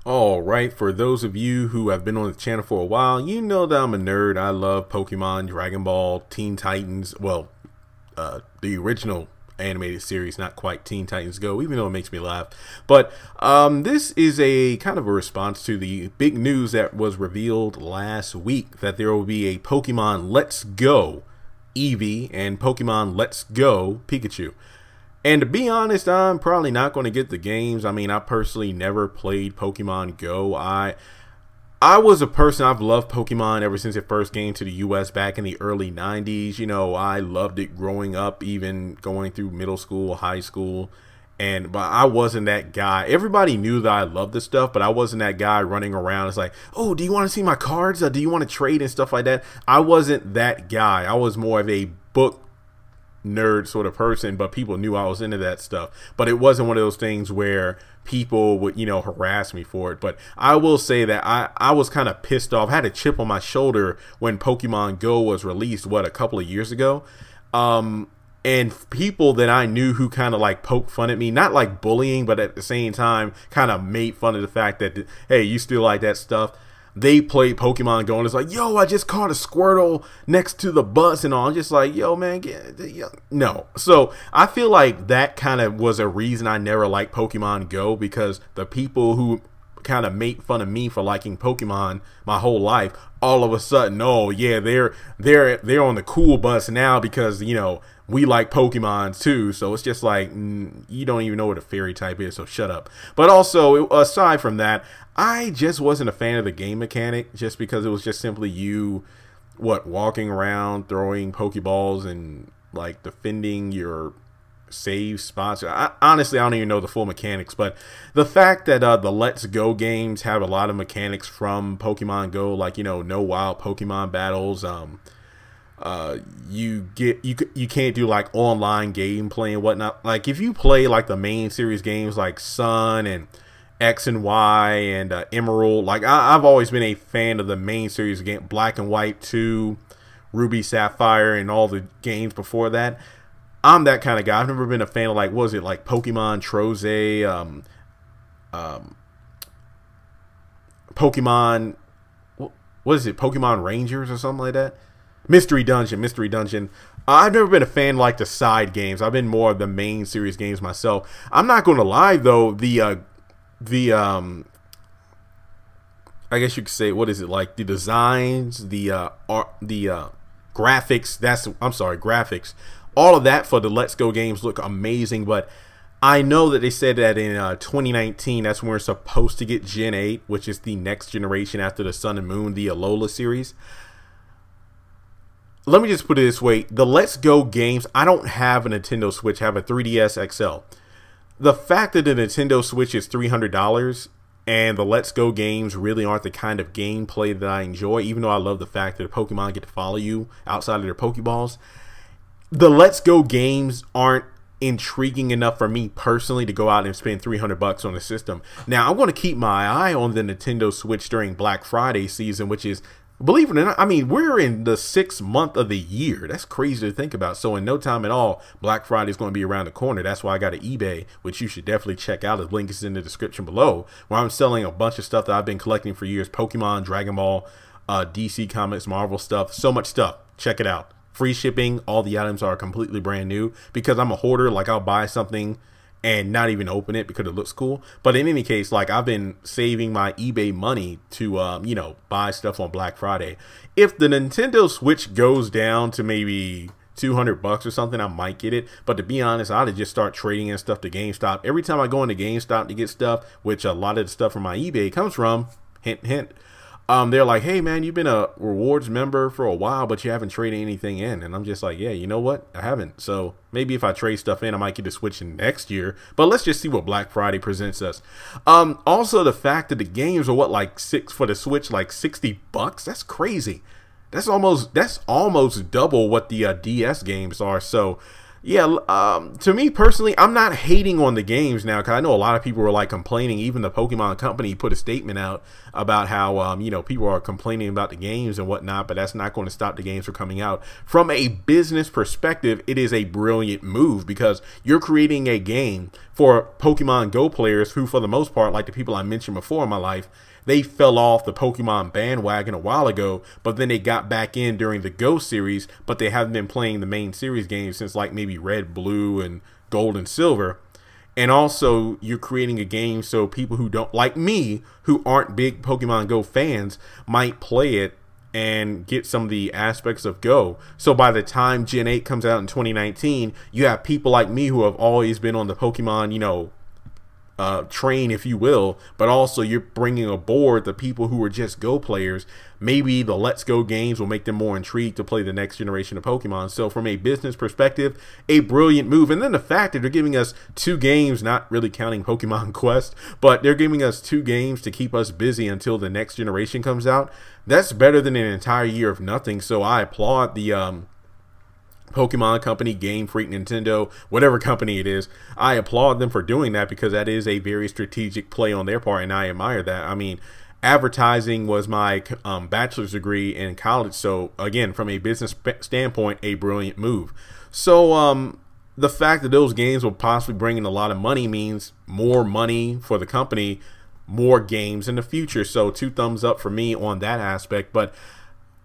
All right, for those of you who have been on the channel for a while, you know that I'm a nerd. I love Pokemon, Dragon Ball, Teen Titans. Well, the original animated series, not quite Teen Titans Go, even though it makes me laugh. But this is a kind of a response to the big news that was revealed last week that there will be a Pokemon Let's Go Eevee and Pokemon Let's Go Pikachu. And to be honest, I'm probably not going to get the games. I mean, I personally never played Pokemon Go. I was a person, I've loved Pokemon ever since it first came to the US back in the early 90s. You know, I loved it growing up, even going through middle school, high school. But I wasn't that guy. Everybody knew that I loved this stuff, but I wasn't that guy running around. It's like, oh, do you want to see my cards? Do you want to trade and stuff like that? I wasn't that guy. I was more of a book nerd sort of person, but people knew I was into that stuff. But it wasn't one of those things where people would, you know, harass me for it. But I will say that I was kind of pissed off. I had a chip on my shoulder when Pokemon Go was released, what, a couple of years ago. And people that I knew who kind of like poked fun at me, not like bullying, but at the same time kind of made fun of the fact that, hey, you still like that stuff. They played Pokemon Go and it's like, yo, I just caught a Squirtle next to the bus and all. I'm just like, yo, man, no. So I feel like that kind of was a reason I never liked Pokemon Go, because the people who kind of made fun of me for liking Pokemon my whole life, all of a sudden, oh yeah, they're on the cool bus now because, you know, we like Pokemon too. So it's just like, you don't even know what a fairy type is, so shut up. But also, aside from that, I just wasn't a fan of the game mechanic, just because it was just simply you, walking around, throwing Pokeballs and like defending your save spots. Honestly, I don't even know the full mechanics, but the fact that the Let's Go games have a lot of mechanics from Pokemon Go, like, you know, no wild Pokemon battles, you can't do like online gameplay and whatnot. Like if you play like the main series games like Sun and X and Y and Emerald, like I've always been a fan of the main series game, Black and White 2, Ruby Sapphire, and all the games before that. I'm that kind of guy. I've never been a fan of, like, what was it, like Pokemon Troze, Pokemon, what is it, Pokemon Rangers or something like that? Mystery Dungeon. I've never been a fan of, like, the side games. I've been more of the main series games myself. I'm not going to lie, though, I guess you could say, what is it, like the designs, the graphics, graphics, all of that for the Let's Go games look amazing. But I know that they said that in 2019, that's when we're supposed to get Gen 8, which is the next generation after the Sun and Moon, the Alola series. Let me just put it this way. The Let's Go games, I don't have a Nintendo Switch. I have a 3DS XL. The fact that the Nintendo Switch is $300 and the Let's Go games really aren't the kind of gameplay that I enjoy, even though I love the fact that the Pokemon get to follow you outside of their Pokeballs, the Let's Go games aren't intriguing enough for me personally to go out and spend $300 on the system. Now, I'm going to keep my eye on the Nintendo Switch during Black Friday season, which is, believe it or not, I mean, we're in the 6th month of the year. That's crazy to think about. So in no time at all, Black Friday is going to be around the corner. That's why I got an eBay, which you should definitely check out. The link is in the description below, where I'm selling a bunch of stuff that I've been collecting for years. Pokemon, Dragon Ball, DC Comics, Marvel stuff, so much stuff. Check it out. Free shipping. All the items are completely brand new, because I'm a hoarder. Like, I'll buy something and not even open it because it looks cool. But in any case, like, I've been saving my eBay money to, you know, buy stuff on Black Friday. If the Nintendo Switch goes down to maybe $200 or something, I might get it. But to be honest, I'd just start trading in stuff to GameStop. Every time I go into GameStop to get stuff, which a lot of the stuff from my eBay comes from, hint, hint, they're like, hey man, you've been a rewards member for a while, but you haven't traded anything in. And I'm just like, yeah, you know what? I haven't. So maybe if I trade stuff in, I might get to switch in next year. But let's just see what Black Friday presents us. Also, the fact that the games are what, like for the Switch, like $60. That's crazy. That's almost double what the DS games are. So Yeah, to me personally, I'm not hating on the games now, because I know a lot of people were like complaining. Even the Pokemon company put a statement out about how you know, people are complaining about the games and whatnot, but that's not going to stop the games from coming out. From a business perspective, it is a brilliant move, because you're creating a game for Pokemon Go players who, for the most part, like the people I mentioned before in my life, they fell off the Pokemon bandwagon a while ago, but then they got back in during the Go series, but they haven't been playing the main series games since like maybe Red, Blue, and Gold and Silver. And also, you're creating a game so people who don't, like me, who aren't big Pokemon Go fans, might play it and get some of the aspects of Go. So by the time Gen 8 comes out in 2019, you have people like me who have always been on the Pokemon, you know, train, if you will, but also you're bringing aboard the people who are just Go players. Maybe the Let's Go games will make them more intrigued to play the next generation of Pokemon. So from a business perspective, a brilliant move. And then the fact that they're giving us 2 games, not really counting Pokemon Quest, but they're giving us 2 games to keep us busy until the next generation comes out. That's better than an entire year of nothing. So I applaud the Pokemon company, Game Freak, Nintendo, whatever company it is. I applaud them for doing that, because that is a very strategic play on their part, and I admire that. I mean, advertising was my bachelor's degree in college, so again, from a business standpoint, a brilliant move. So the fact that those games will possibly bring in a lot of money means more money for the company, more games in the future. So 2 thumbs up for me on that aspect. But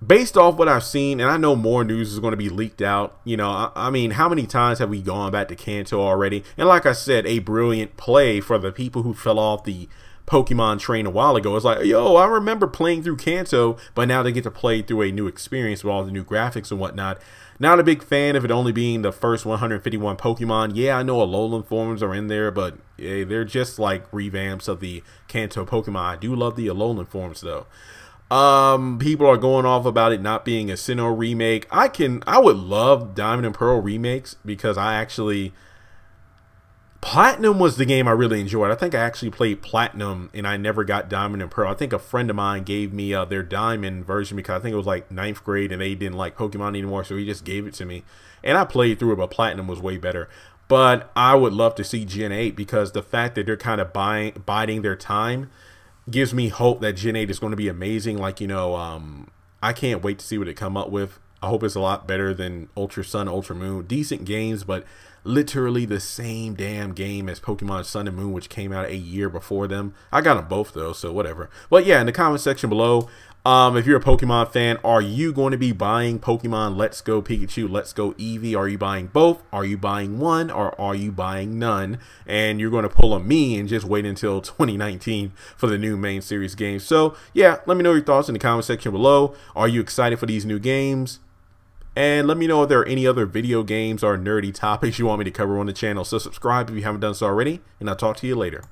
based off what I've seen, and I know more news is going to be leaked out, you know, I mean, how many times have we gone back to Kanto already? And like I said, a brilliant play for the people who fell off the Pokemon train a while ago. It's like, yo, I remember playing through Kanto, but now they get to play through a new experience with all the new graphics and whatnot. Not a big fan of it only being the first 151 Pokemon. Yeah, I know Alolan forms are in there, but yeah, they're just like revamps of the Kanto Pokemon. I do love the Alolan forms though. People are going off about it not being a Sinnoh remake. I would love Diamond and Pearl remakes, because Platinum was the game I really enjoyed. I think I actually played Platinum and I never got Diamond and Pearl. I think a friend of mine gave me their Diamond version, because I think it was like 9th grade and they didn't like Pokemon anymore, so he just gave it to me. And I played through it, but Platinum was way better. But I would love to see Gen 8, because the fact that they're kind of biding their time gives me hope that Gen 8 is going to be amazing. Like, you know, I can't wait to see what it come up with. I hope it's a lot better than Ultra Sun, Ultra Moon. Decent games, but literally the same damn game as Pokemon Sun and Moon, which came out a year before them. I got them both though, so whatever. But yeah, in the comment section below, if you're a Pokemon fan, are you going to be buying Pokemon Let's Go Pikachu, Let's Go Eevee? Are you buying both? Are you buying one, or are you buying none? And you're going to pull a me and just wait until 2019 for the new main series games. So yeah, let me know your thoughts in the comment section below. Are you excited for these new games? And let me know if there are any other video games or nerdy topics you want me to cover on the channel. So subscribe if you haven't done so already, and I'll talk to you later.